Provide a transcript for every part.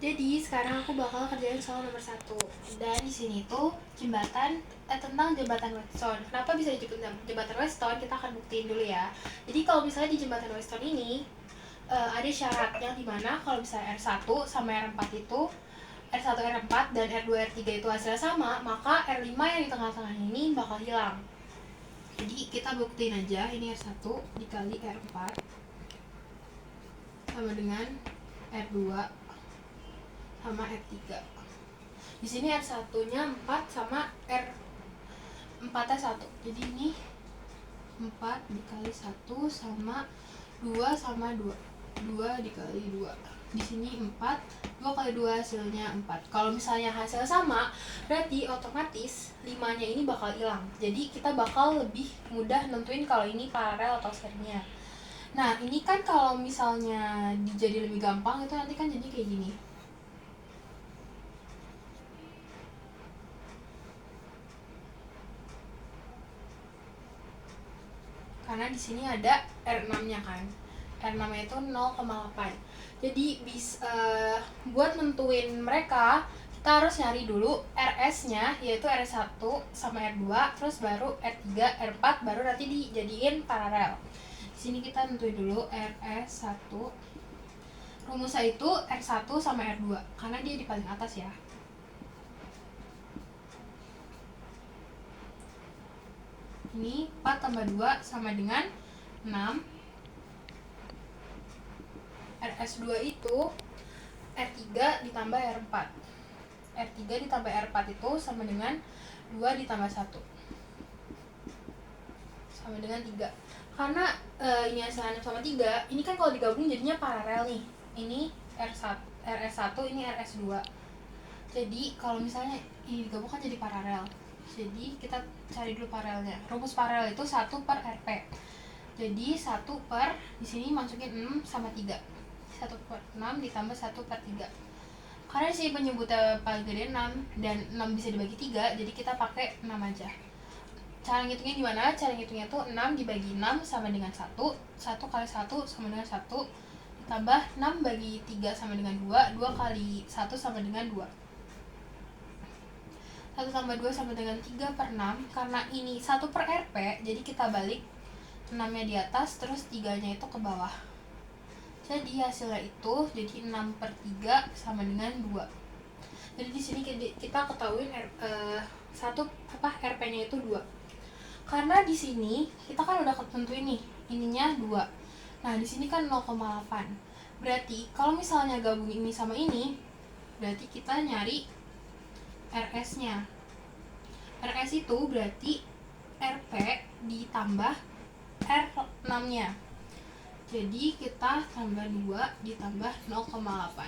Jadi sekarang aku bakal kerjain soal nomor 1. Dan di sini tuh tentang jembatan Weston. Kenapa bisa disebut jembatan Weston? Kita akan buktiin dulu ya. Jadi kalau misalnya di jembatan Weston ini ada syaratnya di mana kalau misalnya R1 sama R4 itu R1, R4 dan R2, R3 itu hasilnya sama, maka R5 yang di tengah-tengah ini bakal hilang. Jadi kita buktiin aja, ini R1 dikali R4 sama dengan R2 sama R3. Di sini R1-nya 4 sama R4-nya 1. Jadi ini 4 dikali 1 sama 2 sama 2. 2 dikali 2. Di sini 4, 2 kali 2 hasilnya 4. Kalau misalnya hasilnya sama, berarti otomatis 5-nya ini bakal hilang. Jadi kita bakal lebih mudah nentuin kalau ini paralel atau serinya. Nah, ini kan kalau misalnya jadi lebih gampang itu nanti kan jadi kayak gini. Karena di sini ada R6-nya kan. R6-nya itu 0,8. Jadi buat nentuin mereka, kita harus nyari dulu RS-nya, yaitu R1 sama R2, terus baru R3, R4, baru nanti dijadiin paralel. Di sini kita nentuin dulu RS1. Rumusnya itu R1 sama R2, karena dia di paling atas ya. Ini 4 tambah 2 sama dengan 6. RS2 itu R3 ditambah R4. R3 ditambah R4 itu sama dengan 2 ditambah 1. Sama dengan 3. Karena ini hasilnya 6 sama 3, ini kan kalau digabung jadinya paralel nih. Ini RS1, ini RS2. Jadi kalau misalnya ini digabung kan jadi paralel. Jadi kita cari dulu paralelnya. Rumus paralel itu 1 per RP. Jadi 1 per, di sini masukin 6 sama 3. 1 per 6 ditambah 1 per 3. Karena di sini penyebutnya paling gede 6 dan 6 bisa dibagi 3, jadi kita pakai 6 aja. Cara ngitungnya gimana? Cara ngitungnya tuh 6 dibagi 6 sama dengan 1. 1 kali 1 sama dengan 1. Ditambah 6 bagi 3 sama dengan 2. 2 kali 1 sama dengan 2. 1 tambah 2 sama dengan 3 per 6. Karena ini 1 per RP, jadi kita balik 6-nya di atas, terus 3-nya itu ke bawah. Jadi hasilnya itu jadi 6 per 3 sama dengan 2. Jadi di sini kita ketahuin RP-nya itu 2. Karena di sini kita kan udah ketentuin nih, ininya 2. Nah, di sini kan 0,8. Berarti kalau misalnya gabung ini sama ini, berarti kita nyari RS-nya. RS itu berarti RP ditambah R6-nya. Jadi kita tambah 2 ditambah 0,8.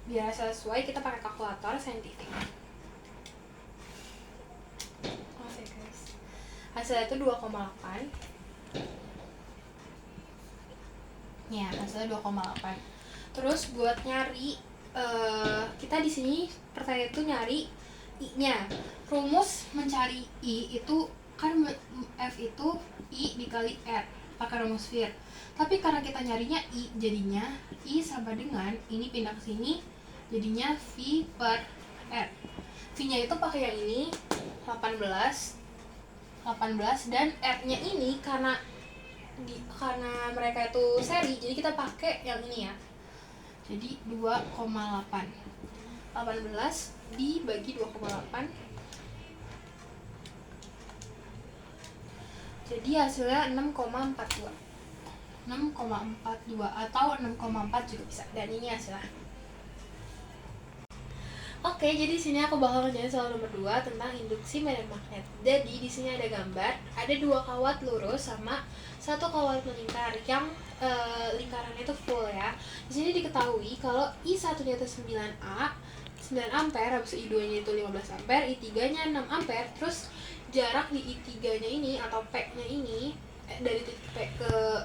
Biar sesuai kita pakai kalkulator saintifik. Oke guys. Hasilnya itu 2,8. Ya, hasilnya 2,8. Terus buat nyari kita di sini pertanyaan itu nyari I-nya. Rumus mencari I itu kan F itu I dikali R pakai rumus Fier. Tapi karena kita nyarinya I, jadinya I sama dengan ini pindah ke sini, jadinya V per R. V-nya itu pakai yang ini 18 dan R-nya ini karena mereka itu seri, jadi kita pakai yang ini ya. Jadi 2,8. 18 dibagi 2,8. Jadi hasilnya 6,42. 6,42 atau 6,4 juga bisa. Dan ini hasilnya. Oke, jadi di sini aku bakal ngerjain soal nomor 2 tentang induksi medan magnet. Jadi di sini ada gambar, ada 2 kawat lurus sama 1 kawat melingkar yang lingkarannya itu full ya. Di sini diketahui kalau I1-nya itu 9A, 9 ampere, habis I2-nya itu 15 ampere, I3-nya 6 ampere, terus jarak di I3-nya ini atau P-nya ini dari titik P ke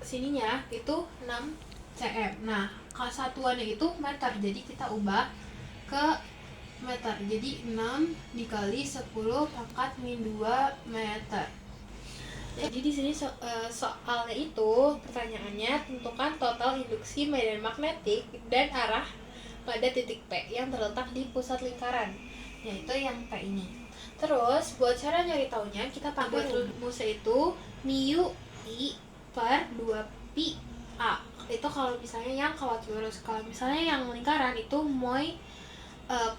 sininya itu 6 cm. Nah, satuannya itu meter, jadi kita ubah ke meter. Jadi 6 dikali 10 pangkat min 2 meter. Jadi di sini soalnya itu pertanyaannya tentukan total induksi medan magnetik dan arah pada titik P yang terletak di pusat lingkaran, yaitu yang P ini. Terus buat cara nyari taunya kita pakai rumusnya itu mu I per 2 pi A. Itu kalau misalnya yang kawat lurus. Kalau misalnya yang lingkaran itu moy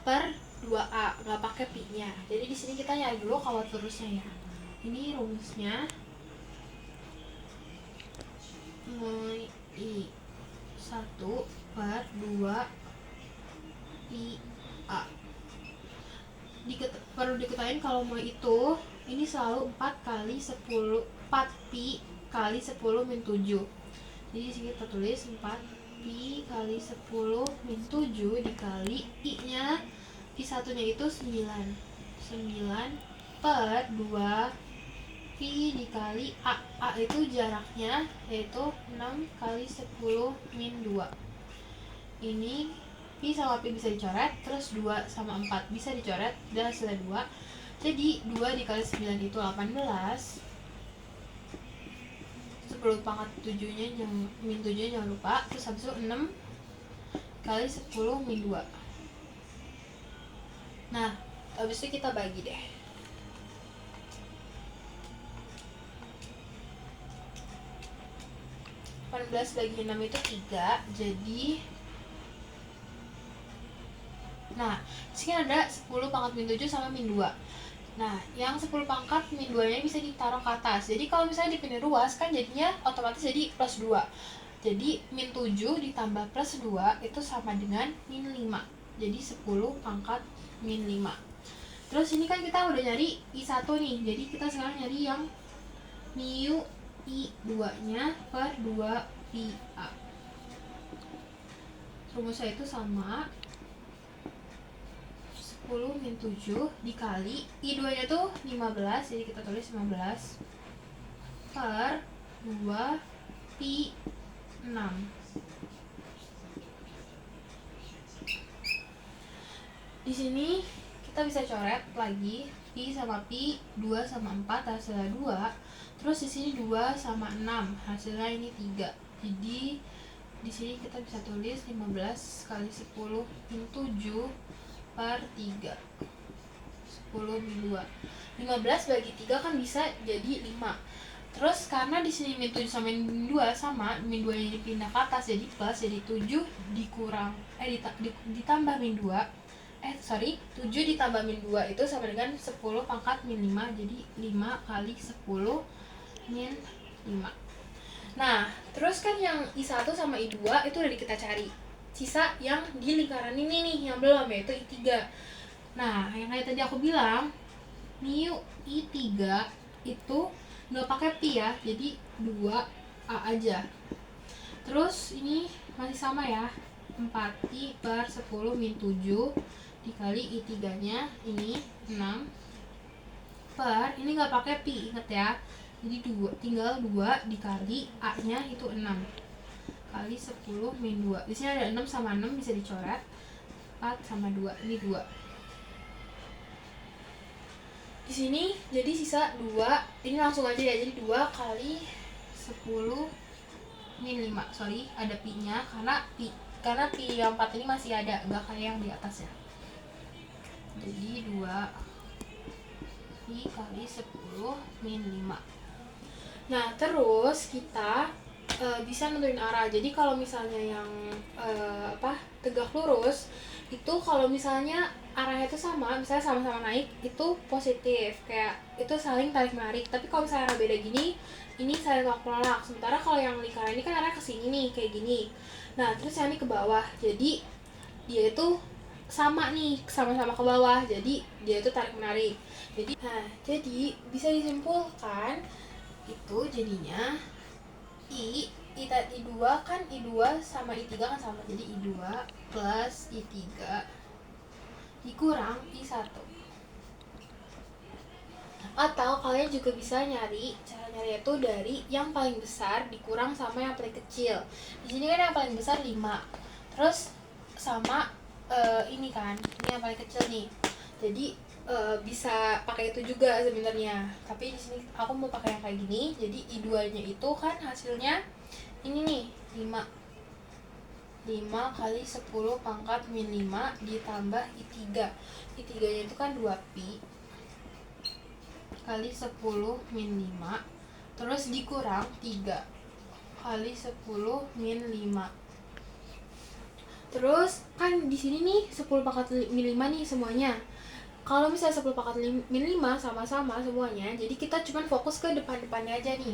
per 2A, nggak pakai pi-nya. Jadi di sini kita nyari dulu kawat lurusnya ya. Ini rumusnya moy I 1 per 2 pi A. Perlu diketahui kalau moy itu ini selalu 4 kali 10 4 pi kali 10 min 7. Jadi di sini kita tulis 4 pi kali 10 min 7 dikali I-nya, I1-nya itu 9 per 2 pi dikali A. A itu jaraknya yaitu 6 kali 10 min 2. Ini pi sama pi bisa dicoret, terus 2 sama 4 bisa dicoret, dan hasilnya 2. Jadi 2 dikali 9 itu 18. 10 pangkat 7-nya min 7-nya jangan lupa. Terus habis itu 6 kali 10 min 2. Nah, habis itu kita bagi deh. 18 bagi 6 itu 3. Jadi nah, sini ada 10 pangkat min 7 sama min 2. Nah, yang 10 pangkat min 2-nya bisa ditaruh ke atas. Jadi kalau misalnya dipindah ruas kan jadinya otomatis jadi plus 2. Jadi min 7 ditambah plus 2 itu sama dengan min 5. Jadi 10 pangkat min 5. Terus ini kan kita udah nyari I1 nih. Jadi kita sekarang nyari yang mu I2-nya per 2 pi A. Rumusnya itu sama 10 min 7 dikali I2-nya tuh 15, jadi kita tulis 15 per 2 pi 6. Di sini kita bisa coret lagi pi sama pi, 2 sama 4 hasilnya 2. Terus di sini 2 sama 6 hasilnya ini 3. Jadi di sini kita bisa tulis 15 kali 10 min 7 per 3. 10 min 2. 15 bagi 3 kan bisa jadi 5. Terus karena di sini min 7 sama min 2 sama, min 2 nya dipindah ke atas jadi plus, jadi 7 dikurang ditambah min 2. 7 ditambah min 2 itu sama dengan 10 pangkat min 5. Jadi 5 kali 10 min 5. Nah, terus kan yang I1 sama I2 itu udah kita cari. Sisa yang di lingkaran ini nih yang belum, yaitu I3. Nah, yang kayak tadi aku bilang mu I3 itu nggak pakai pi ya, jadi 2A aja. Terus ini masih sama ya, 4 pi per 10 min 7 dikali I3 nya ini 6 per, ini nggak pakai pi, inget ya, jadi tinggal 2 dikali A nya itu 6 kali 10 min 2. Di sini ada 6 sama 6 bisa dicoret. 4 sama 2, ini 2. Di sini jadi sisa 2. Ini langsung aja ya. Jadi 2 kali 10 min 5. Sorry, ada pi-nya karena pi yang 4 ini masih ada, enggak kayak yang di atas ya. Jadi 2 pi kali 10 min 5. Nah, terus kita bisa nentuin arah. Jadi kalau misalnya yang tegak lurus itu, kalau misalnya arahnya itu sama, misalnya sama-sama naik, itu positif, kayak itu saling tarik menarik. Tapi kalau misalnya arah beda gini, ini saling tolak menolak. Sementara kalau yang lingkaran ini kan arahnya ke sini nih, kayak gini. Nah, terus yang ini ke bawah, jadi dia itu sama nih, sama-sama ke bawah, jadi dia itu tarik menarik. Jadi bisa disimpulkan itu jadinya I2 kan, I2 sama I3 kan sama, jadi I2 plus I3 dikurang I1. Atau kalian juga bisa cara nyari itu dari yang paling besar dikurang sama yang paling kecil. Di sini kan yang paling besar 5, terus sama ini kan, ini yang paling kecil nih, jadi bisa pakai itu juga sebenarnya, tapi di sini aku mau pakai yang kayak gini. Jadi I2 nya itu kan hasilnya ini nih, 5 kali 10 pangkat min 5 ditambah I3. I3 nya itu kan 2pi kali 10 min 5 terus dikurang 3 kali 10 min 5. Terus kan di sini nih 10 pangkat min 5 nih semuanya. Kalau misalnya 10 pangkat min 5 sama-sama semuanya, jadi kita cuma fokus ke depan-depannya aja nih.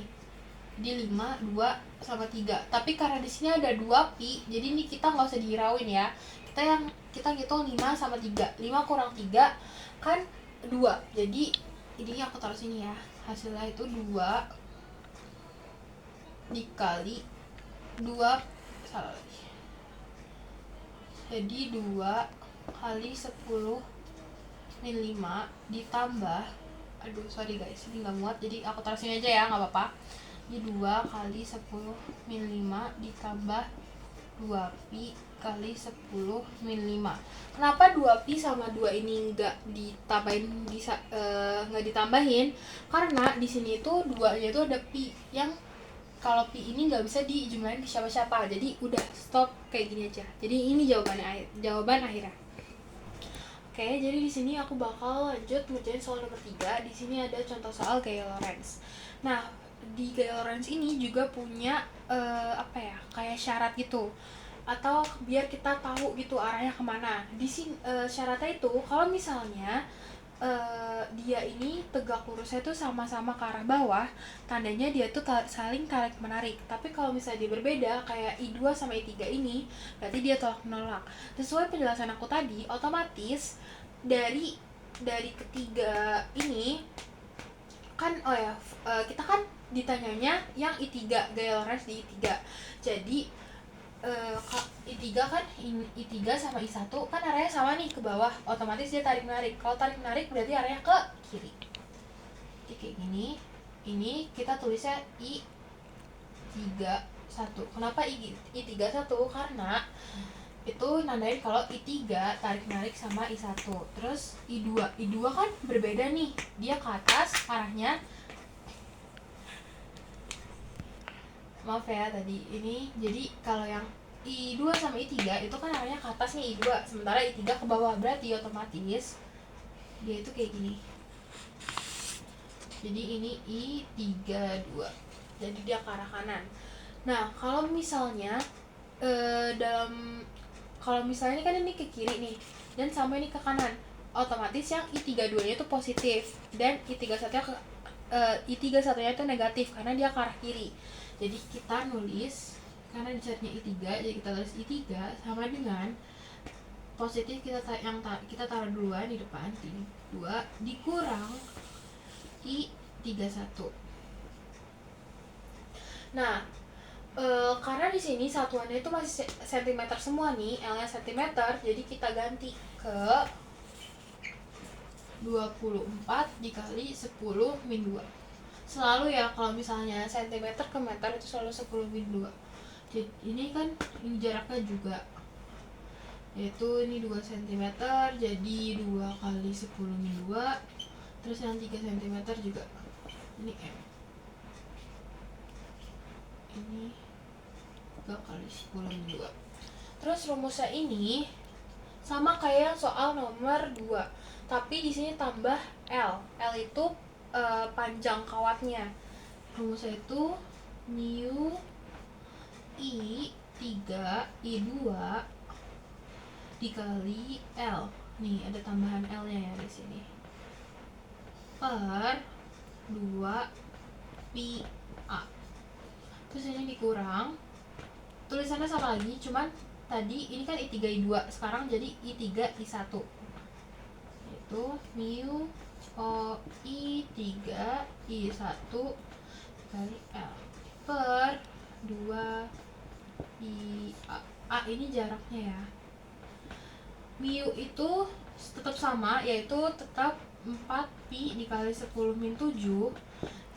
Jadi 5, 2, sama 3. Tapi karena di sini ada 2pi, jadi ini kita nggak usah dihirauin ya. Kita ngitung 5 sama 3. 5 kurang 3 kan 2. Jadi ini aku taruh sini ya. Hasilnya itu 2 dikali 2, salah lagi. Jadi 2 kali 10 min 5 ditambah, aduh sorry guys, ini nggak muat, jadi aku taruh sini aja ya, nggak apa-apa. Jadi 2 kali 10 min 5 ditambah 2pi kali 10 min 5. Kenapa 2pi sama 2 ini nggak ditambahin? Karena di sini tuh 2-nya itu ada pi, yang kalau pi ini nggak bisa dijumlahin ke siapa-siapa. Jadi udah stop kayak gini aja. Jadi ini jawaban akhirnya. Oke, jadi di sini aku bakal lanjut ngerjain soal nomor 3. Di sini ada contoh soal gaya Lorentz. Nah, di gaya Lorentz ini juga punya kayak syarat gitu, atau biar kita tahu gitu arahnya kemana. Di sini syaratnya itu kalau misalnya dia ini tegak lurusnya tuh sama-sama ke arah bawah, tandanya dia tuh saling tarik menarik. Tapi kalau misalnya dia berbeda kayak I2 sama I3 ini, berarti dia tolak menolak. Sesuai penjelasan aku tadi, otomatis dari ketiga ini kan kita kan ditanyanya yang I3, gaya Lorentz di I3. Jadi I3 kan I3 sama I1 kan arahnya sama nih ke bawah, otomatis dia tarik menarik. Kalau tarik menarik berarti arahnya ke kiri. Jadi kayak gini. Ini kita tulisnya I31. Kenapa I31? Karena itu nandain kalau I3 tarik menarik sama I1. Terus I2 kan berbeda nih, dia ke atas arahnya. Maaf ya tadi ini, jadi kalau yang I2 sama I3 itu kan arahnya ke atas nih I2, sementara I3 ke bawah, berarti otomatis dia itu kayak gini. Jadi ini I32, jadi dia ke arah kanan. Nah, kalau misalnya kalau misalnya ini kan ini ke kiri nih, dan sama ini ke kanan, otomatis yang I32 nya itu positif, dan I31 nya itu negatif karena dia ke arah kiri. Jadi kita nulis, karena dicarinya I3, jadi kita tulis I3 sama dengan positif kita taruh duluan di depan, 2 dikurang I31. Nah, karena di sini satuannya itu masih sentimeter semua nih, L-nya sentimeter, jadi kita ganti ke 24 dikali 10 min 2. Selalu ya kalau misalnya sentimeter ke meter itu selalu 10 min 2. Jadi ini kan ini jaraknya juga, yaitu ini 2 cm, jadi 2 kali 10 min 2. Terus yang 3 cm juga, ini M, ini 3 kali 10 min 2. Terus rumusnya ini sama kayak soal nomor 2, tapi di sini tambah L. L itu panjang kawatnya. Rumusnya itu mu I3 I2 dikali L. Nih ada tambahan L-nya ya di sini. Per 2 pi A. Terus ini dikurang. Tulisannya sama lagi, cuman tadi ini kan I3 I2, sekarang jadi I3 I1. Itu mu I3 I1 kali L per 2 I A. A ini jaraknya ya. Mu itu tetap sama, yaitu tetap 4pi dikali 10 min 7.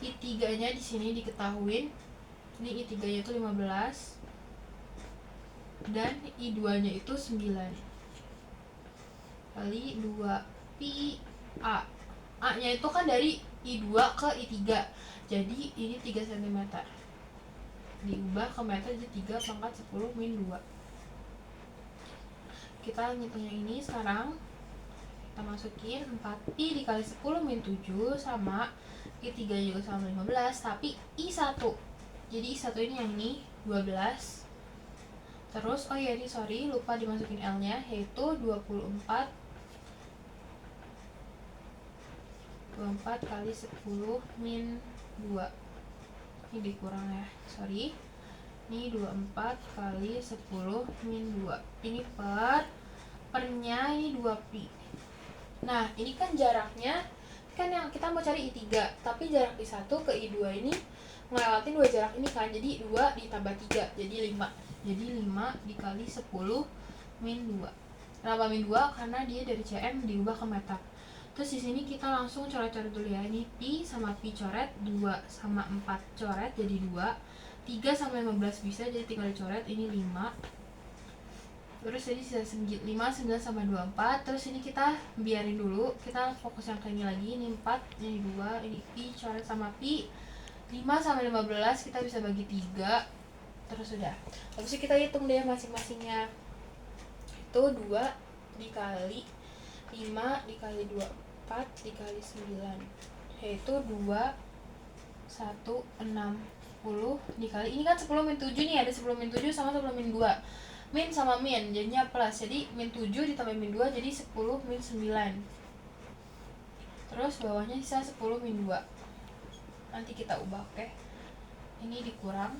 I3 nya di sini diketahuin. Ini I3 nya itu 15 dan I2 nya itu 9 kali 2 pi A. A-nya itu kan dari I2 ke I3. Jadi ini 3 cm. Diubah ke meter jadi 3 pangkat 10 min 2. Kita ngitung yang ini sekarang. Kita masukin 4pi dikali 10 min 7 sama I3 juga sama 15, tapi I1. Jadi I1 ini yang ini 12. Terus oh ya ini sorry lupa dimasukin L-nya, yaitu 24 kali 10 min 2. Ini dikurang ya, sorry. Ini 24 kali 10 min 2. Ini pernya ini 2pi. Nah, ini kan jaraknya kan yang kita mau cari I3, tapi jarak I1 ke I2 ini ngelewatin 2 jarak ini kan. Jadi 2 ditambah 3 jadi 5. Jadi 5 dikali 10 min 2. Kenapa min 2? Karena dia dari cm diubah ke meter. Terus di sini kita langsung coret-coret dulu ya. Ini pi sama pi coret, 2 sama 4 coret jadi 2. 3 sama 15 bisa jadi tinggal dicoret, ini 5. Terus ini sisa 5, 9 sama 24. Terus ini kita biarin dulu, kita fokus yang ke ini lagi. Ini 4, ini 2, ini pi coret sama pi. 5 sama 15 kita bisa bagi 3. Terus udah. Habis itu kita hitung deh masing-masingnya. Itu 2 dikali 5 dikali 24 dikali 9, yaitu 2 1 60 dikali, ini kan 10 min 7 nih, ada 10 min 7 sama 10 min 2. Min sama min jadinya plus, jadi min 7 ditambah min 2 jadi 10 min 9. Terus bawahnya sisa 10 min 2. Nanti kita ubah, oke? Ini dikurang.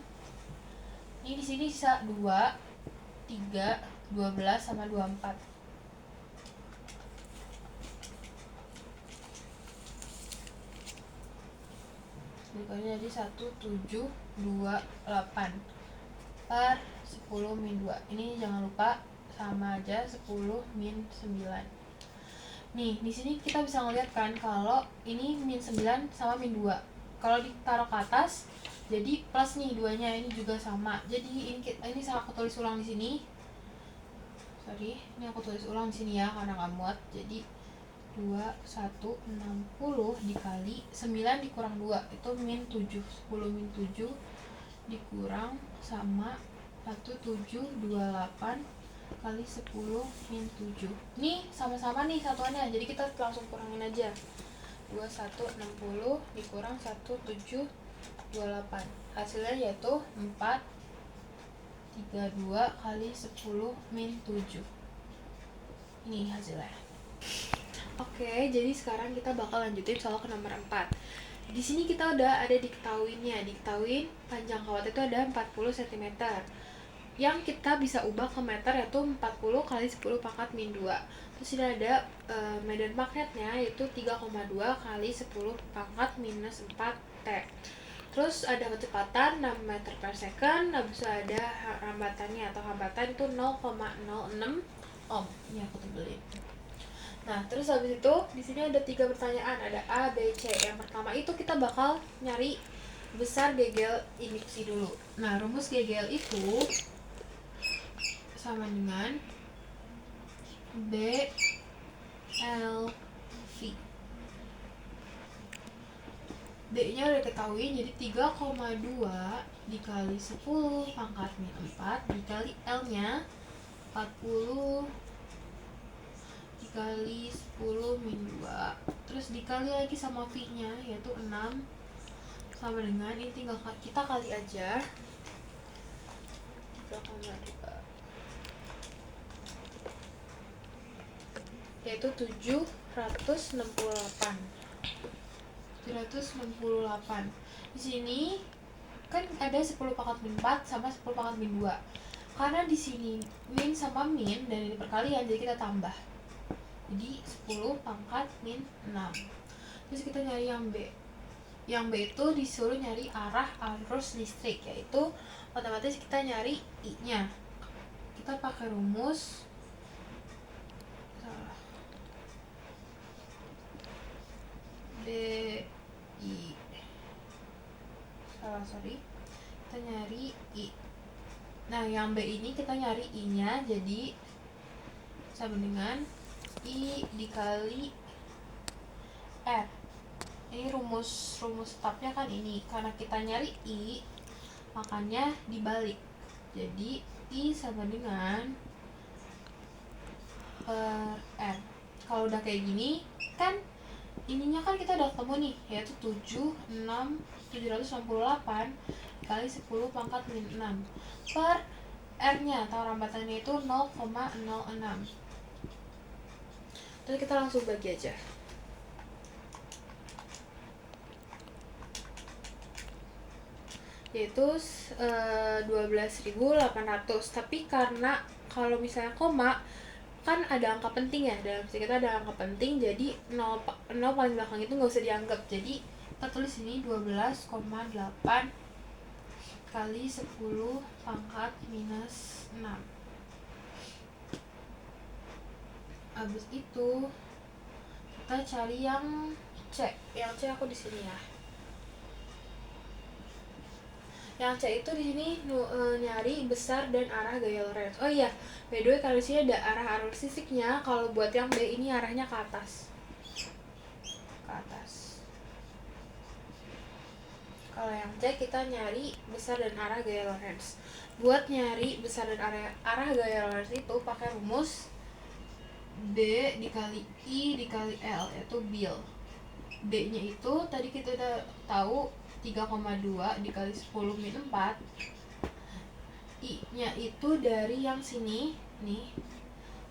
Ini di sini sisa 2, 3, 12 sama 24. Dikali jadi 1728 per 10 min 2. Ini jangan lupa sama aja 10 min 9. Nih, di sini kita bisa ngeliat kan kalau ini min 9 sama min 2. Kalau ditaruh ke atas jadi plus nih duanya, ini juga sama. Jadi ini aku tulis ulang di sini. Sorry, ini aku tulis ulang di sini ya karena nggak muat. Jadi 2, 1, 60 dikali 9 dikurang 2 itu min 7. 10 min 7 dikurang sama 1728 kali 10 min 7. Nih sama-sama nih satuannya, jadi kita langsung kurangin aja. 2160 dikurang 1728, hasilnya yaitu 432 kali 10 min 7. Ini hasilnya. Oke, jadi sekarang kita bakal lanjutin soal ke nomor 4. Di sini kita udah ada diketahuinnya. Diketahuin panjang kawat itu ada 40 cm. Yang kita bisa ubah ke meter yaitu 40 kali 10 pangkat min 2. Terus ini ada medan magnetnya yaitu 3,2 kali 10 pangkat minus 4T. Terus ada kecepatan 6 meter per second. Habis itu ada hambatannya atau hambatan itu 0,06 ohm. Ini aku tebelin. Nah, terus habis itu di sini ada 3 pertanyaan, ada A, B, C. Yang pertama itu kita bakal nyari besar gegel induksi dulu. Nah, rumus gegel itu sama dengan B L V. D-nya udah ketahui, jadi 3,2 dikali 10 pangkat min 4 dikali L-nya 40 dikali 10 min 2, terus dikali lagi sama V-nya yaitu 6 sama dengan, ini tinggal kita kali aja 3,2 yaitu 768. Di sini kan ada 10 pangkat min 4 sama 10 pangkat min 2. Karena di sini min sama min dan ini perkalian, jadi kita tambah. Jadi 10 pangkat min 6. Terus kita nyari yang B. Yang B itu disuruh nyari arah arus listrik, yaitu otomatis kita nyari I-nya. Kita pakai rumus kita nyari I. Nah, yang B ini kita nyari I-nya, jadi sama dengan I dikali R. Ini rumus tetapnya kan ini. Karena kita nyari I, makanya dibalik. Jadi I sama dengan per R. Kalau udah kayak gini kan ininya kan kita udah ketemu nih, yaitu 768 kali 10 pangkat min 6 per R-nya atau rambatannya itu 0,06. Terus kita langsung bagi aja. Yaitu 12.800. Tapi karena kalau misalnya koma kan ada angka penting ya, dalam fisika kita ada angka penting, jadi 0 paling belakang itu nggak usah dianggap. Jadi kita tulis ini 12,8 kali 10 pangkat minus 6. Habis itu kita cari yang C. Yang C aku di sini ya. Yang C itu di sini nyari besar dan arah gaya Lorentz. Oh iya, by the way kalau di sini ada arah arus listriknya. Kalau buat yang B ini arahnya ke atas. Ke atas. Kalau yang C kita nyari besar dan arah gaya Lorentz. Buat nyari besar dan arah gaya Lorentz itu pakai rumus B dikali I dikali L, yaitu Bill. B-nya itu tadi kita udah tahu 3,2 dikali 10 min 4. I-nya itu dari yang sini nih,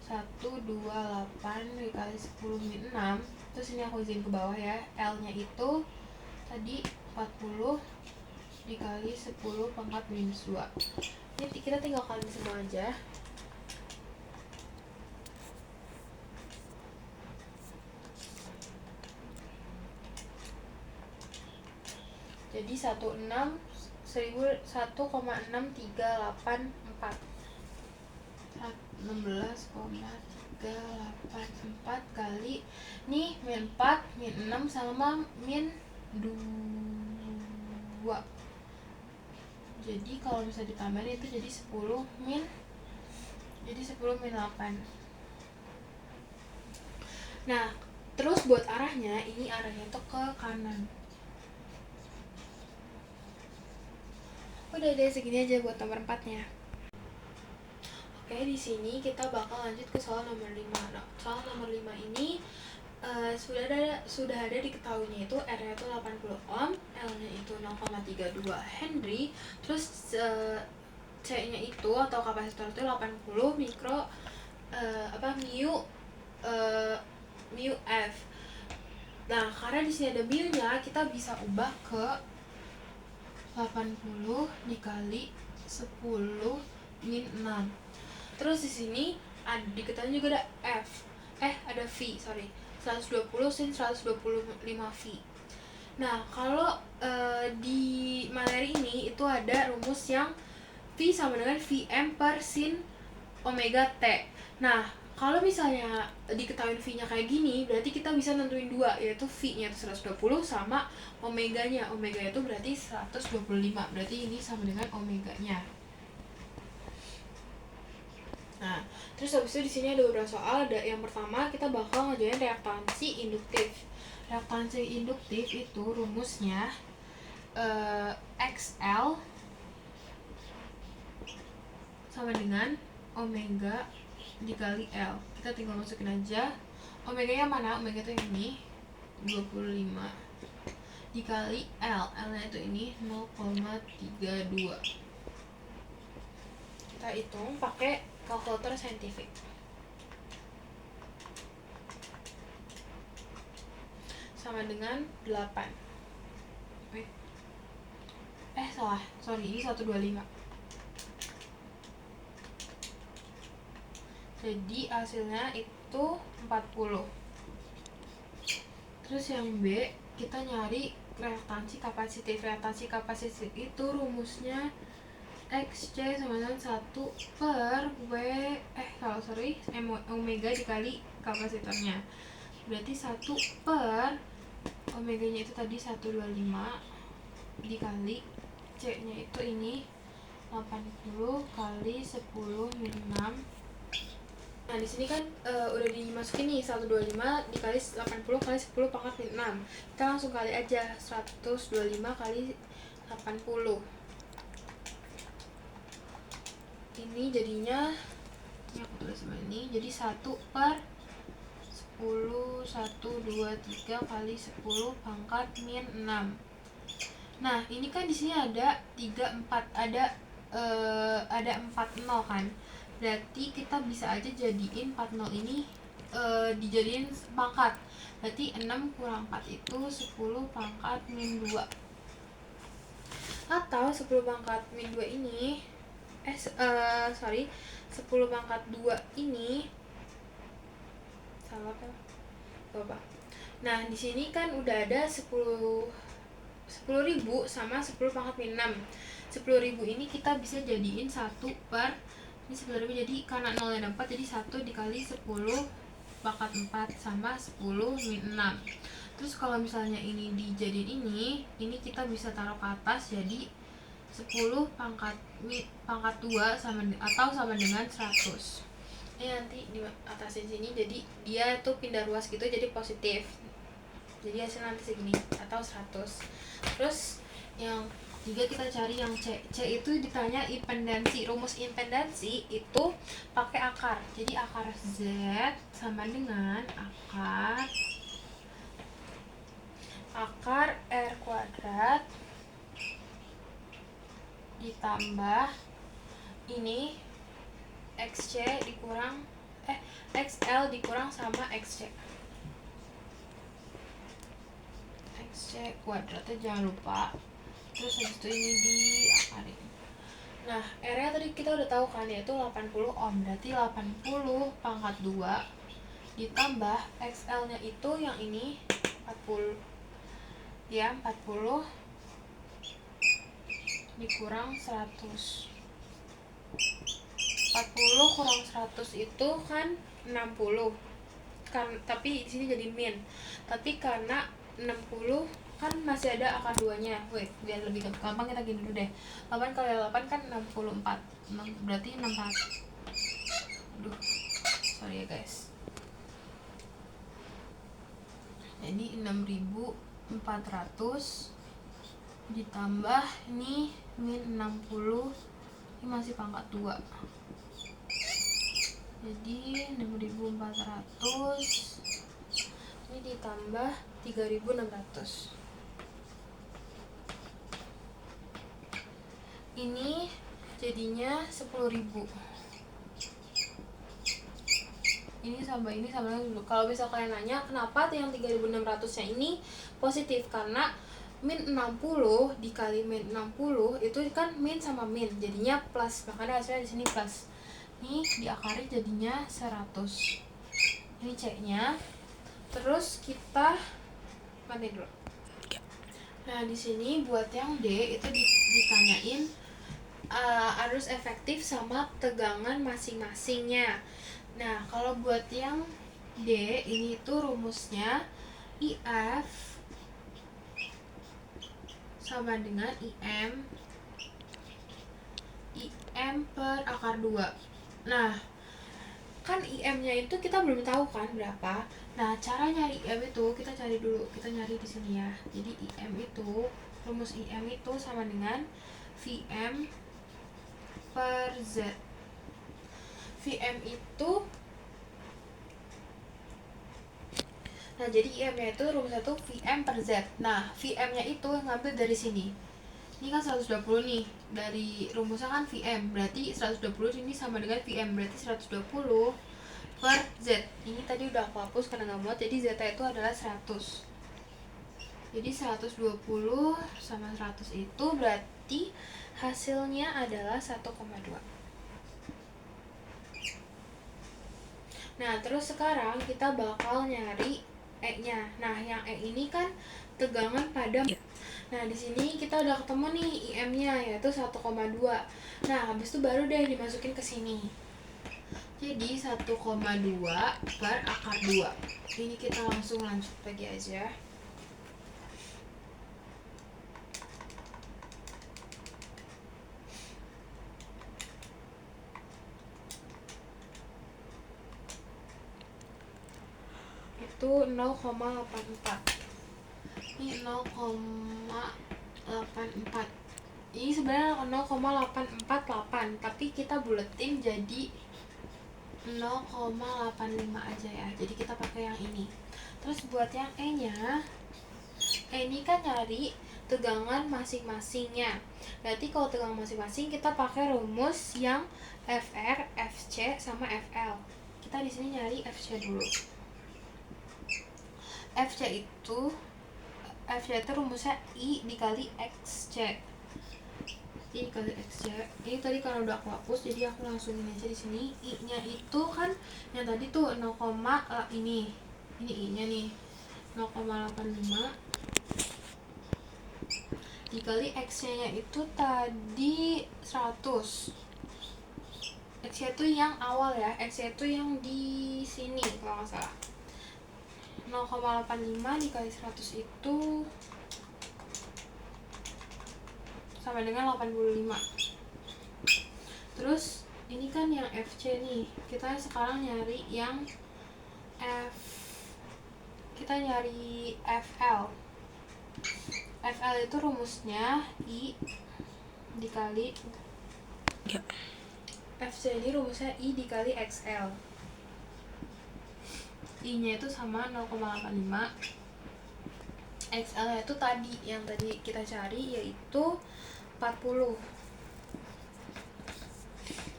128 dikali 10 min 6. Terus ini aku izin ke bawah ya. L-nya itu tadi 40 dikali 10 pangkat minus 2. Ini kita tinggal kali semua aja. Jadi 16,6384 kali nih min 4 min 6 sama min 2. Jadi kalau bisa ditambahin itu jadi 10 min 8. Nah, terus buat arahnya, ini arahnya tuh ke kanan. Udah deh, segini aja buat nomor 4-nya. Oke, di sini kita bakal lanjut ke soal nomor 5. Nah, soal nomor 5 ini sudah ada diketahuinya itu R-nya itu 80 ohm, L-nya itu 0,32 Henry, terus C-nya itu atau kapasitor itu 80 mikro mu F. Nah, karena di sini ada mu-nya, kita bisa ubah ke 80 dikali 10 min 6. Terus di sini diketahui juga ada ada V, 120 sin 125 V. Nah, kalau di materi ini itu ada rumus yang V sama dengan Vm per sin omega T. Nah, kalau misalnya diketahui V-nya kayak gini, berarti kita bisa nentuin dua, yaitu V-nya itu 120 sama omeganya. Omega itu berarti 125. Berarti ini sama dengan omeganya. Nah, terus habis itu di sini ada beberapa soal. Yang pertama kita bakal ngerjain reaktansi induktif. Reaktansi induktif itu rumusnya XL sama dengan omega dikali L. Kita tinggal masukin aja. Omeganya mana? Omega itu yang ini 25 dikali L. L-nya itu ini 0,32. Kita hitung pakai kalkulator saintifik. Sama dengan 8. Ini 125. Jadi hasilnya itu 40. Terus yang B, kita nyari reaktansi kapasitif. Reaktansi kapasitif itu rumusnya XC sama dengan 1 per omega dikali kapasitornya. Berarti 1 per omeganya itu tadi 125 dikali C-nya itu ini 80 kali 10 min 6 Nah, di sini kan udah dimasukin nih 125 dikali 80 kali 10 pangkat min 6. Kita langsung kali aja 125 kali 80. Ini jadinya, ini aku tulis sama ini, jadi 1 per 10, 1, 2, 3 kali 10 pangkat min 6. Nah, ini kan di sini ada 3, 4, ada 40 kan. Berarti kita bisa aja jadiin 40 ini dijadiin pangkat. Berarti 6 kurang 4 itu 10 pangkat min 2. Atau 10 pangkat min 2 ini 10 pangkat 2 ini salah kan? Coba. Nah, di sini kan udah ada 10.000 sama 10 pangkat min 6. 10.000 ini kita bisa jadiin 1 per, ini 10.000 jadi karena 0 dan 4 jadi 1 dikali 10 pangkat 4 sama 10 min 6. Terus kalau misalnya ini dijadiin ini kita bisa taruh ke atas jadi 10 pangkat 2 sama dengan 100. Ini nanti di atasin sini jadi dia tuh pindah ruas gitu jadi positif. Jadi hasil nanti segini atau 100. Terus yang juga kita cari yang C. C itu ditanya impedansi. Rumus impedansi itu pakai akar. Jadi akar Z sama dengan akar R kuadrat ditambah ini XC dikurang XL dikurang sama XC. XC kuadratnya jangan lupa. Terus habis itu ini diakarin. Nah, R-nya tadi kita udah tahu kan yaitu 80 ohm. Berarti 80 pangkat 2 ditambah XL-nya itu yang ini 40. Ya, 40 dikurang 100. 40 kurang 100 itu kan 60. Kan tapi di sini jadi min. Tapi karena 60 kan masih ada akar 2-nya. Wait, biar lebih gampang kita gini dulu deh. 8 kali 8 kan 64. Berarti 64. Aduh. Sorry ya, guys. Jadi 6400 ditambah ini min 60. Ini masih pangkat 2. Jadi 6400 ini ditambah 3600. Ini jadinya 10.000. Ini sama dulu. Kalau bisa kalian nanya kenapa yang 3600 nya ini positif, karena min 60 dikali min 60 itu kan min sama min jadinya plus, makanya hasilnya di sini plus. Ini diakari jadinya 100. Ini C-nya. Terus kita matiin dulu. Nah, di sini buat yang D itu ditanyain arus efektif sama tegangan masing-masingnya. Nah, kalau buat yang D ini tuh rumusnya IF sama dengan IM per akar 2. Nah, kan IM-nya itu kita belum tahu kan berapa. Nah, cara nyari IM itu kita cari dulu. Kita nyari di sini ya. Jadi IM itu, rumus IM itu sama dengan VM per Z. VM itu, nah jadi IM-nya itu rumusnya itu VM per Z. Nah, VM-nya itu ngambil dari sini. Ini kan 120 nih, dari rumusnya kan VM, berarti 120 ini sama dengan VM, berarti 120 per Z. Ini tadi udah aku hapus karena nggak muat, jadi Z itu adalah 100. Jadi 120 sama 100 itu berarti hasilnya adalah 1,2. Nah, terus sekarang kita bakal nyari E-nya. Nah, yang E ini kan tegangan pada. Nah, di sini kita udah ketemu nih IM-nya yaitu 1,2. Nah, habis itu baru deh dimasukin ke sini. Jadi 1,2 per akar 2. Ini kita langsung lanjut lagi aja. itu 0,84. Ini 0,84. Ini sebenarnya 0,848, tapi kita buletin jadi 0,85 aja ya. Jadi kita pakai yang ini. Terus buat yang E-nya, ini kan nyari tegangan masing-masingnya. Berarti kalau tegangan masing-masing kita pakai rumus yang FR, FC sama FL. Kita di sini nyari FC dulu. FC itu rumusnya I dikali XC. I dikali XC. Ini tadi karena udah aku hapus, jadi aku langsung ini aja di sini. I-nya itu kan yang tadi tuh 0, ini I-nya nih 0,85 dikali X-nya itu tadi 100. X-nya itu yang awal ya, X-nya itu yang di sini kalau nggak salah. 0,85 dikali 100 itu sama dengan 85. Terus ini kan yang FC nih, kita sekarang nyari yang FL. FL itu rumusnya I dikali ya. FC ini rumusnya I dikali XL. I-nya itu sama 0,85. XL-nya itu tadi yang tadi kita cari, yaitu 40.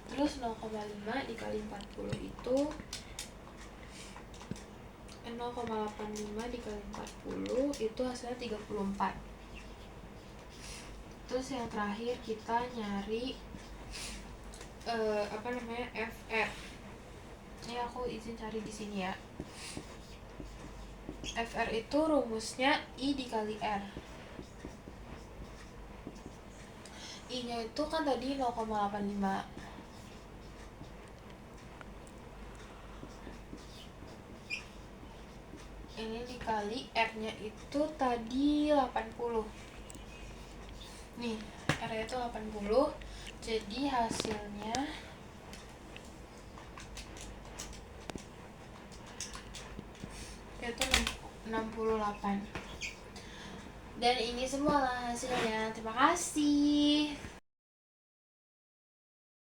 Terus 0,5 dikali 40 itu 0,85 dikali 40 itu hasilnya 34. Terus yang terakhir kita nyari FR. Ini aku izin cari di sini ya. FR itu rumusnya I dikali R. I-nya itu kan tadi 0,85. Ini dikali R-nya itu tadi 80. Nih, R-nya itu 80. Jadi hasilnya itu 68. Dan ini semua lah hasilnya. Terima kasih.